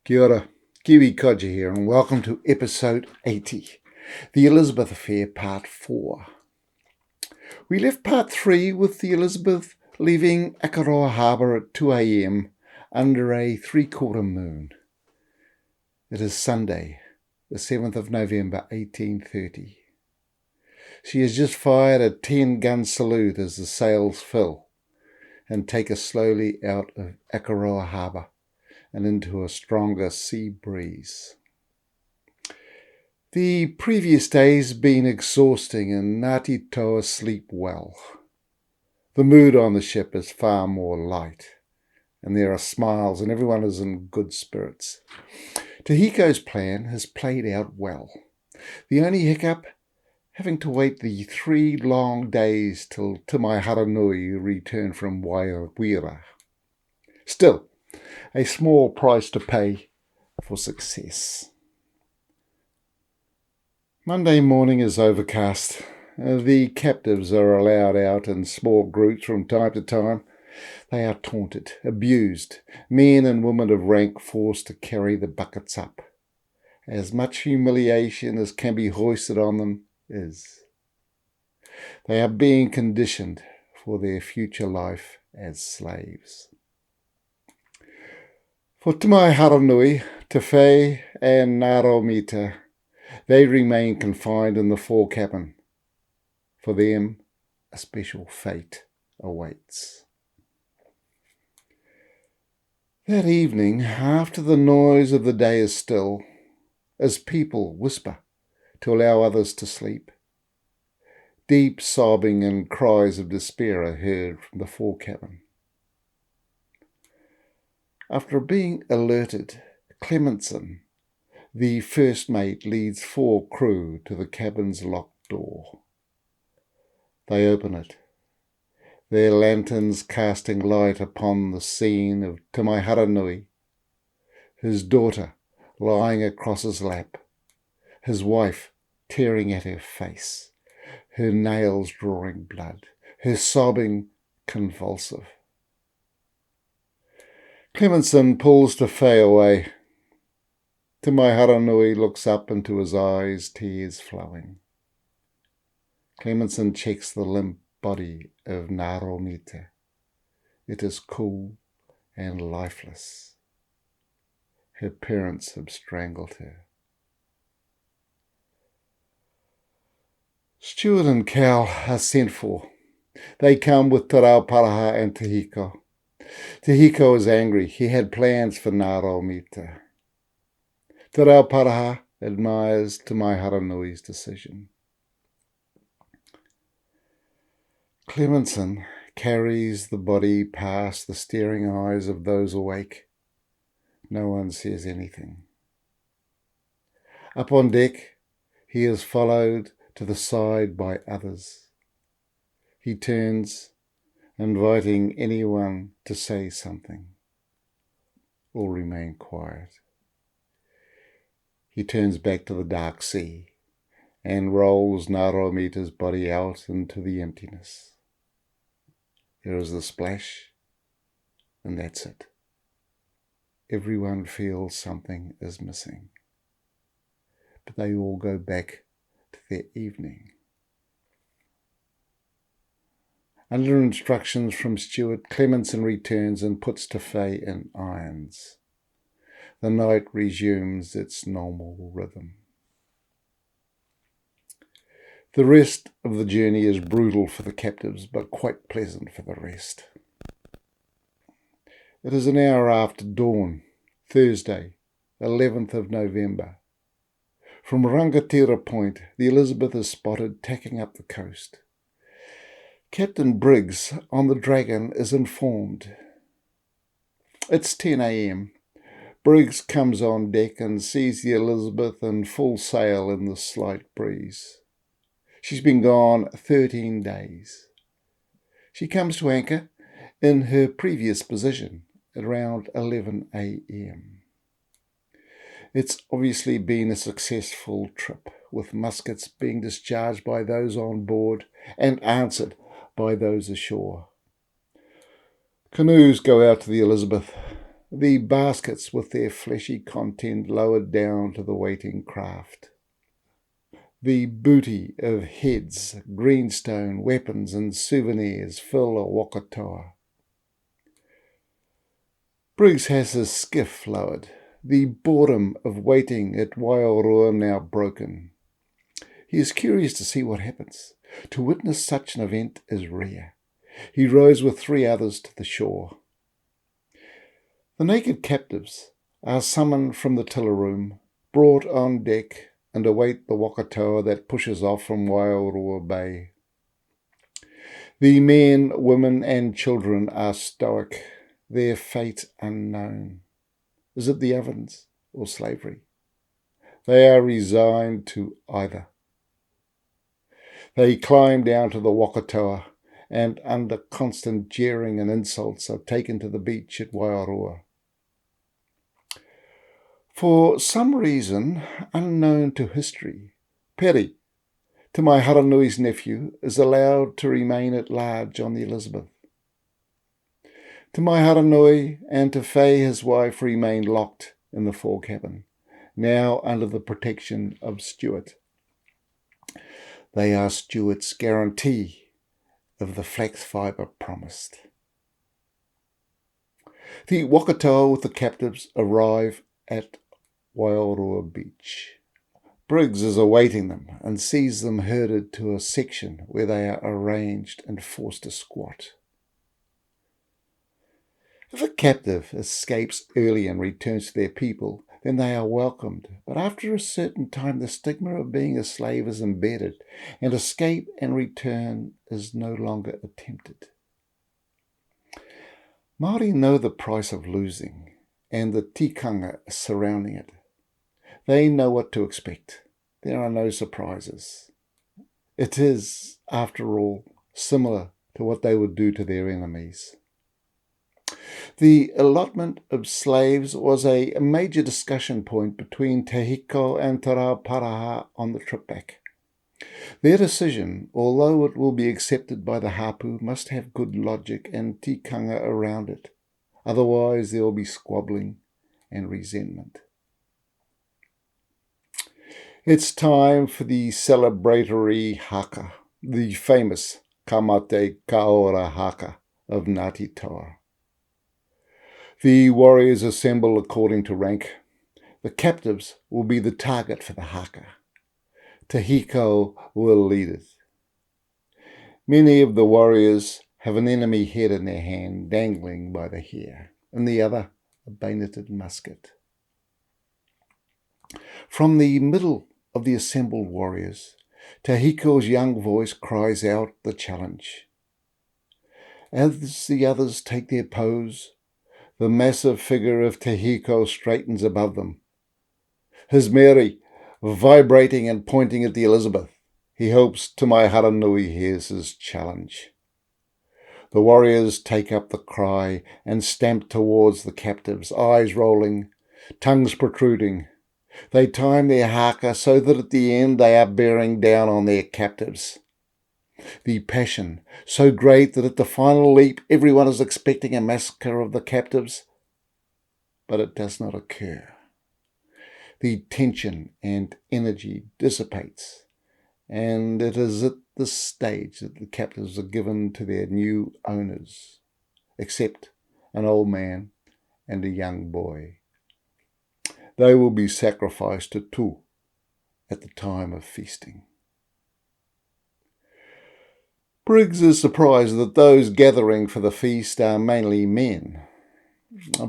Kia ora, Kiwi Codger here, and welcome to episode 80, the Elizabeth Affair Part 4. We left Part 3 with the Elizabeth leaving Akaroa Harbour at 2 a.m. under a 3/4 moon. It is Sunday, the 7th of November 1830. She has just fired a 10-gun salute as the sails fill and take us slowly out of Akaroa Harbour and into a stronger sea breeze. The previous day's been exhausting and Ngāti Toa sleep well. The mood on the ship is far more light, and there are smiles and everyone is in good spirits. Tahiko's plan has played out well. The only hiccup, having to wait the 3 long days till Te Mai Haranui returned from Waiorua. Still, a small price to pay for success. Monday morning is overcast. The captives are allowed out in small groups from time to time. They are taunted, abused, men and women of rank forced to carry the buckets up. As much humiliation as can be hoisted on them is. They are being conditioned for their future life as slaves. For Te Mai Haranui, Te Whai and Ngāromita, they remain confined in the forecabin. For them, a special fate awaits. That evening, after the noise of the day is still, as people whisper to allow others to sleep, deep sobbing and cries of despair are heard from the forecabin. After being alerted, Clementson, the first mate, leads 4 crew to the cabin's locked door. They open it, their lanterns casting light upon the scene of Te Mai Haranui, his daughter lying across his lap, his wife tearing at her face, her nails drawing blood, her sobbing convulsive. Clementson pulls Te Whai away. Te Mai Haranui looks up into his eyes, tears flowing. Clementson checks the limp body of Ngāromita. It is cool and lifeless. Her parents have strangled her. Stewart and Cowell are sent for. They come with Te Rauparaha and Tahiko. Tahiko is angry. He had plans for Ngāromita. Te Rauparaha admires Te Mai Haranui's decision. Clementson carries the body past the staring eyes of those awake. No one says anything. Up on deck, he is followed to the side by others. He turns, inviting anyone to say something or remain quiet. He turns back to the dark sea and rolls Ngāromita's body out into the emptiness. There is the splash, and that's it. Everyone feels something is missing, but they all go back to their evening. Under instructions from Stewart, Clementson returns and puts Te Whai in irons. The night resumes its normal rhythm. The rest of the journey is brutal for the captives, but quite pleasant for the rest. It is an hour after dawn, Thursday, 11th of November. From Rangatira Point, the Elizabeth is spotted tacking up the coast. Captain Briggs on the Dragon is informed. It's 10 a.m. Briggs comes on deck and sees the Elizabeth in full sail in the slight breeze. She's been gone 13 days. She comes to anchor in her previous position at around 11 a.m. It's obviously been a successful trip, with muskets being discharged by those on board and answered by those ashore. Canoes go out to the Elizabeth. the baskets with their fleshy content lowered down to the waiting craft. The booty of heads, greenstone, weapons and souvenirs fill a wakatoa. Briggs has his skiff lowered, the boredom of waiting at Waiorua now broken. He is curious to see what happens. To witness such an event is rare. He rows with 3 others to the shore. The naked captives are summoned from the tiller room, brought on deck, and await the wakatoa that pushes off from Waiorua Bay. The men, women and children are stoic, their fate unknown. Is it the ovens or slavery? They are resigned to either. They climb down to the wakatoa and under constant jeering and insults are taken to the beach at Waiorua. For some reason unknown to history, Peri, to my Haranui's nephew, is allowed to remain at large on the Elizabeth. To my Haranui and to Faye his wife remain locked in the fore cabin, now under the protection of Stewart. They are Stewart's guarantee of the flax fibre promised. The wakatoa with the captives arrive at Waiorua Beach. Briggs is awaiting them and sees them herded to a section where they are arranged and forced to squat. If a captive escapes early and returns to their people, then they are welcomed, but after a certain time the stigma of being a slave is embedded, and escape and return is no longer attempted. Māori know the price of losing, and the tikanga surrounding it. They know what to expect. There are no surprises. It is, after all, similar to what they would do to their enemies. The allotment of slaves was a major discussion point between Te Hiko and Te Rauparaha on the trip back. Their decision, although it will be accepted by the hapu, must have good logic and tikanga around it. Otherwise there will be squabbling and resentment. It's time for the celebratory haka, the famous Kamate Kaora haka of Ngāti Toa. The warriors assemble according to rank. The captives will be the target for the haka. Te Hiko will lead it. Many of the warriors have an enemy head in their hand, dangling by the hair, and the other a bayoneted musket. From the middle of the assembled warriors, Te Hiko's young voice cries out the challenge. As the others take their pose, the massive figure of Te Hiko straightens above them. His mere vibrating and pointing at the Elizabeth, he hopes Te Mai Haranui hears his challenge. The warriors take up the cry and stamp towards the captives, eyes rolling, tongues protruding. They time their haka so that at the end they are bearing down on their captives. The passion so great that at the final leap everyone is expecting a massacre of the captives, but it does not occur. The tension and energy dissipates, and it is at this stage that the captives are given to their new owners, except an old man and a young boy. They will be sacrificed to Tu at the time of feasting. Briggs is surprised that those gathering for the feast are mainly men.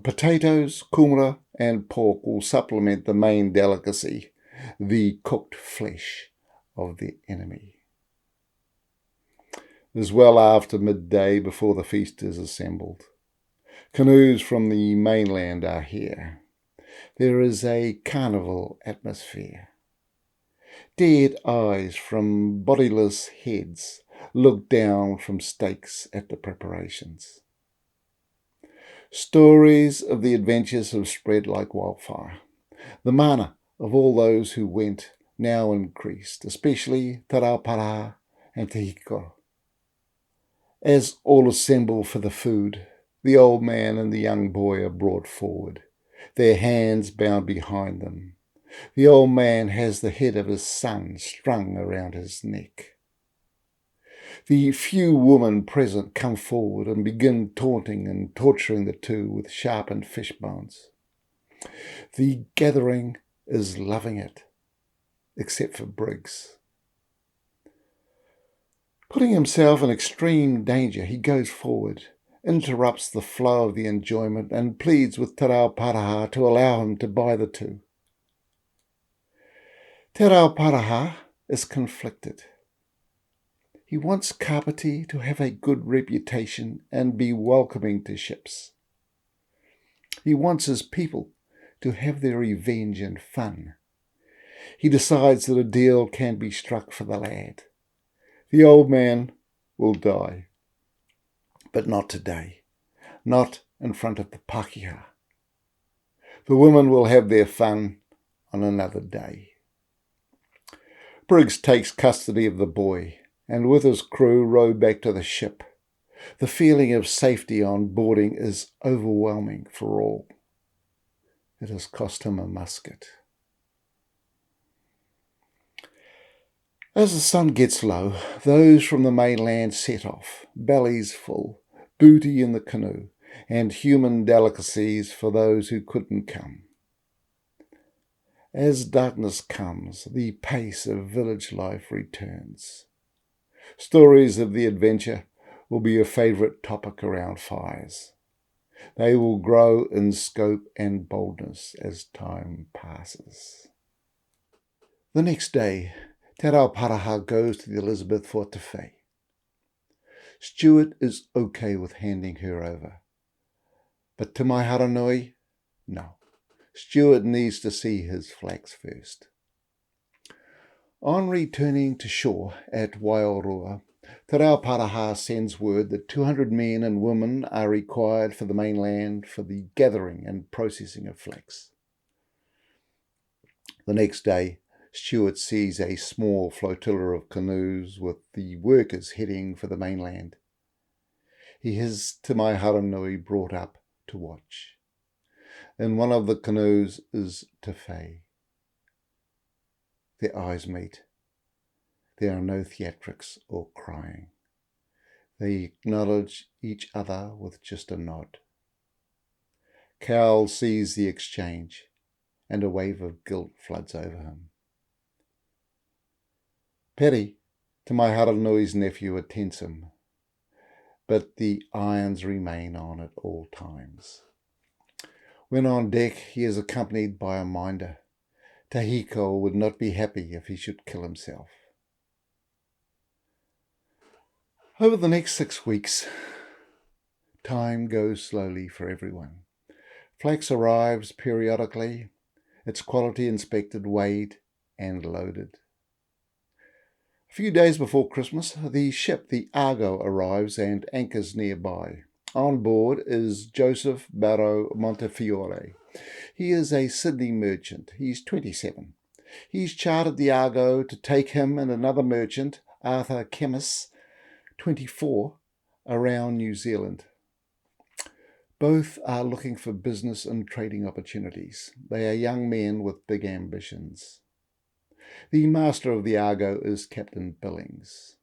Potatoes, kumara and pork will supplement the main delicacy, the cooked flesh of the enemy. It is well after midday before the feast is assembled. Canoes from the mainland are here. There is a carnival atmosphere. Dead eyes from bodiless heads look down from stakes at the preparations. Stories of the adventures have spread like wildfire. The mana of all those who went now increased, especially Te Rauparaha and Te Hiko. As all assemble for the food, The old man and the young boy are brought forward, their hands bound behind them. The old man has the head of his son strung around his neck. The few women present come forward and begin taunting and torturing the two with sharpened fish bones. The gathering is loving it, except for Briggs. Putting himself in extreme danger, he goes forward, interrupts the flow of the enjoyment, and pleads with Te Reo Paraha to allow him to buy the two. Te Reo Paraha is conflicted. He wants Kapiti to have a good reputation and be welcoming to ships. He wants his people to have their revenge and fun. He decides that a deal can be struck for the lad. The old man will die, but not today, not in front of the Pākehā. The women will have their fun on another day. Briggs takes custody of the boy and with his crew row back to the ship. The feeling of safety on boarding is overwhelming for all. It has cost him a musket. As the sun gets low, those from the mainland set off, bellies full, booty in the canoe, and human delicacies for those who couldn't come. As darkness comes, the pace of village life returns. Stories of the adventure will be a favourite topic around fires. They will grow in scope and boldness as time passes. The next day, Te Reo Paraha goes to the Elizabeth for te whai. Stewart is okay with handing her over. But to my Haranui, no. Stewart needs to see his flax first. On returning to shore at Waiorua, Te Reo Paraha sends word that 200 men and women are required for the mainland for the gathering and processing of flax. The next day, Stewart sees a small flotilla of canoes with the workers heading for the mainland. He has Te Mai Haranui brought up to watch. In one of the canoes is Te Whai. Their eyes meet. There are no theatrics or crying. They acknowledge each other with just a nod. Cowell sees the exchange, and a wave of guilt floods over him. Peri, Te Mai Haranui's nephew, attends him, but the irons remain on at all times. When on deck, he is accompanied by a minder. Tahiko would not be happy if he should kill himself. Over the next 6 weeks, time goes slowly for everyone. Flax arrives periodically, its quality inspected, weighed and loaded. A few days before Christmas, the ship, the Argo, arrives and anchors nearby. On board is Joseph Barrow Montefiore. He is a Sydney merchant. He's 27. He's chartered the Argo to take him and another merchant, Arthur Kemmis, 24, around New Zealand. Both are looking for business and trading opportunities. They are young men with big ambitions. The master of the Argo is Captain Billings.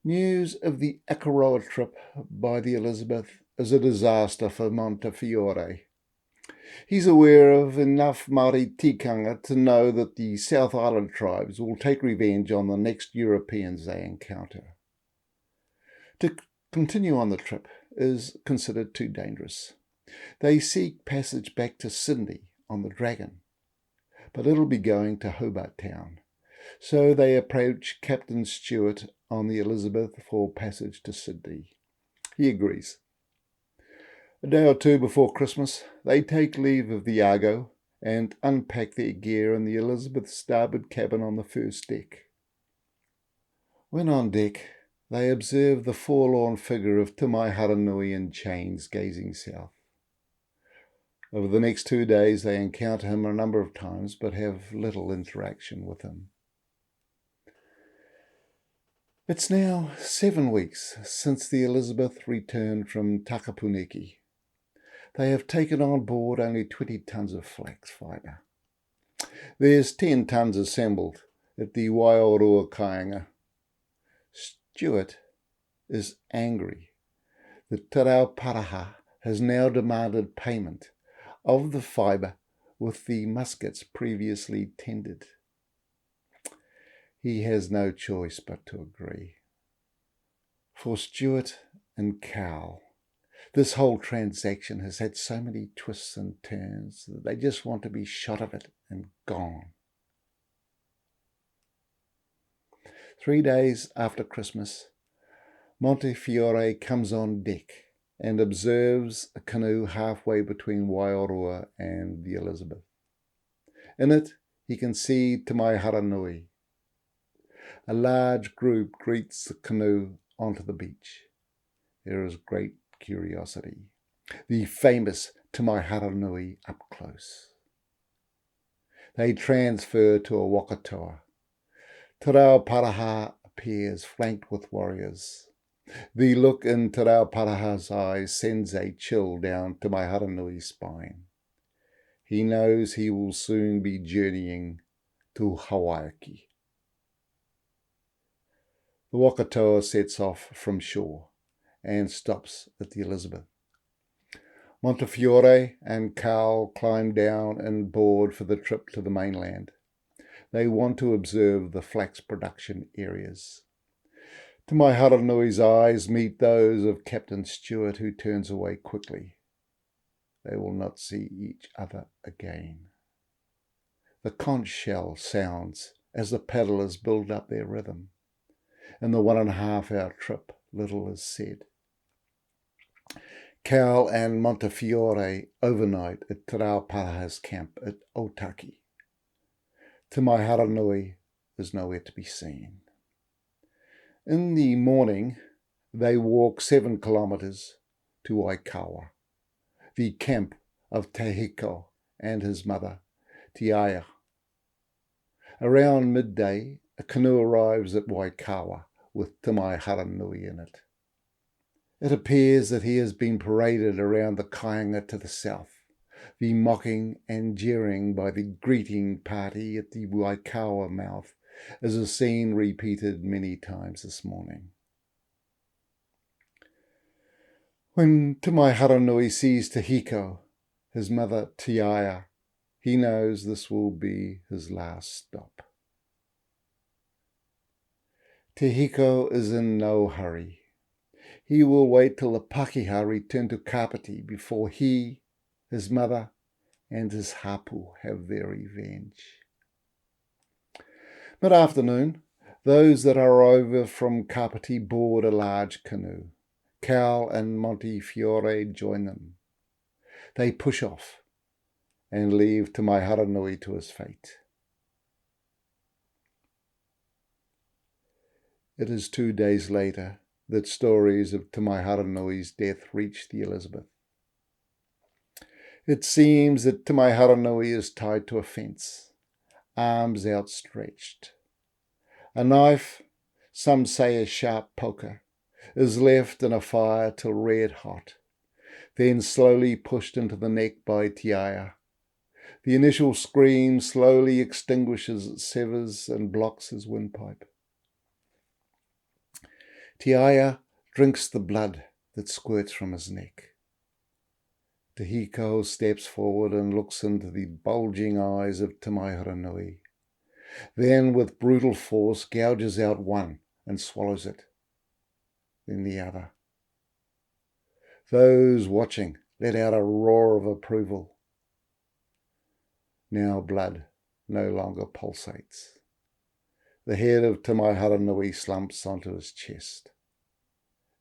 News of the Akaroa trip by the Elizabeth is a disaster for Montefiore. He's aware of enough Māori tikanga to know that the South Island tribes will take revenge on the next Europeans they encounter. To continue on the trip is considered too dangerous. They seek passage back to Sydney on the Dragon, but it'll be going to Hobart Town. So they approach Captain Stewart on the Elizabeth for passage to Sydney. He agrees. A day or two before Christmas, they take leave of the Argo and unpack their gear in the Elizabeth's starboard cabin on the first deck. When on deck, they observe the forlorn figure of Te Mai Haranui in chains gazing south. Over the next 2 days, they encounter him a number of times, but have little interaction with him. It's now 7 weeks since the Elizabeth returned from Takapuniki. They have taken on board only 20 tons of flax fibre. There's 10 tons assembled at the Waiorua Kainga. Stewart is angry that Te Reo Paraha has now demanded payment of the fibre with the muskets previously tendered. He has no choice but to agree. For Stewart and Cowell, this whole transaction has had so many twists and turns that they just want to be shot of it and gone. 3 days after Christmas, Montefiore comes on deck and observes a canoe halfway between Waiorua and the Elizabeth. In it, he can see Te Mai Haranui. A large group greets the canoe onto the beach. There is great curiosity. The famous Te Mai Haranui up close. They transfer to a wakatoa. Te Reo Paraha appears flanked with warriors. The look in Te Reo Paraha's eyes sends a chill down Te Mai Haranui's spine. He knows he will soon be journeying to Hawaii. The wakatoa sets off from shore and stops at the Elizabeth. Montefiore and Cowell climb down and board for the trip to the mainland. They want to observe the flax production areas. Te Mai Haranui's eyes meet those of Captain Stewart, who turns away quickly. They will not see each other again. The conch shell sounds as the paddlers build up their rhythm. In the 1.5-hour trip, little is said. Cowell and Montefiore overnight at Te Reo Paraha's camp at Otaki. Te Mai Haranui is nowhere to be seen. In the morning, they walk 7 kilometres to Waikawa, the camp of Tehiko and his mother, Tiaia. Around midday, a canoe arrives at Waikawa with Te Mai Haranui in it. It appears that he has been paraded around the kainga to the south, the mocking and jeering by the greeting party at the Waikawa mouth is a scene repeated many times this morning. When Te Mai Haranui sees Tehiko, his mother Tiaia, he knows this will be his last stop. Tehiko is in no hurry. He will wait till the Pakeha return to Kapiti before he, his mother, and his hapu have their revenge. Mid-afternoon, those that are over from Kapiti board a large canoe. Cowell and Montefiore join them. They push off and leave Te Mai Haranui to his fate. It is 2 days later that stories of Te Mai Haranui's death reach the Elizabeth. It seems that Te Mai Haranui is tied to a fence, arms outstretched. A knife, some say a sharp poker, is left in a fire till red hot, then slowly pushed into the neck by Tiaia. The initial scream slowly extinguishes, severs and blocks his windpipe. Tiaia drinks the blood that squirts from his neck. Tehiko steps forward and looks into the bulging eyes of Te Mai Haranui. Then with brutal force gouges out one and swallows it, then the other. Those watching let out a roar of approval. Now blood no longer pulsates. The head of Te Mai Haranui slumps onto his chest.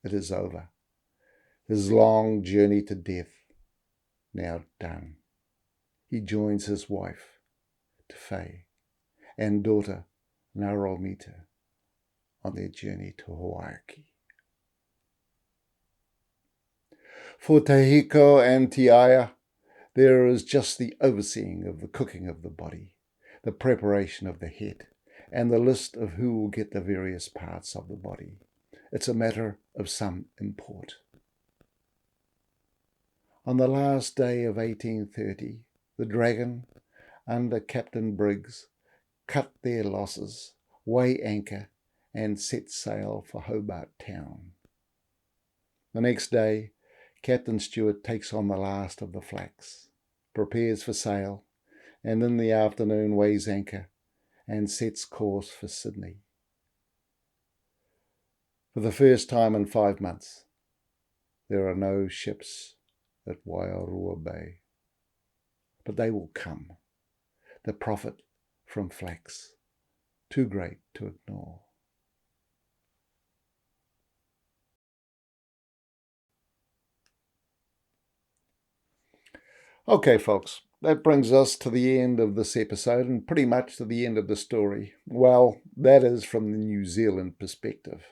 It is over. His long journey to death now done. He joins his wife, Te Whai, and daughter, Naromita, on their journey to Hawaii. For Tehiko and Tiaia, there is just the overseeing of the cooking of the body, the preparation of the head, and the list of who will get the various parts of the body. It's a matter of some import. On the last day of 1830, the Dragon, under Captain Briggs, cut their losses, weigh anchor, and set sail for Hobart Town. The next day, Captain Stewart takes on the last of the flax, prepares for sail, and in the afternoon weighs anchor and sets course for Sydney. For the first time in 5 months, there are no ships at Waiorua Bay. But they will come. The profit from flax, too great to ignore. Okay, folks, that brings us to the end of this episode and pretty much to the end of the story. Well, that is from the New Zealand perspective.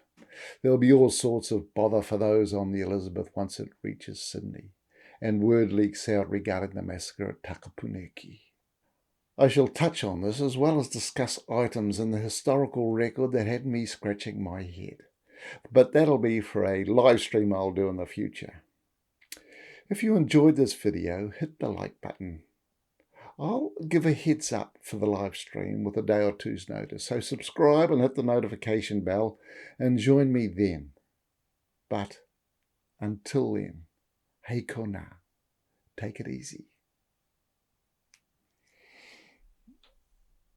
There'll be all sorts of bother for those on the Elizabeth once it reaches Sydney, and word leaks out regarding the massacre at Takapuneki. I shall touch on this as well as discuss items in the historical record that had me scratching my head. But that'll be for a live stream I'll do in the future. If you enjoyed this video, hit the like button. I'll give a heads up for the live stream with a day or two's notice, so subscribe and hit the notification bell and join me then. But until then, hei kona, take it easy.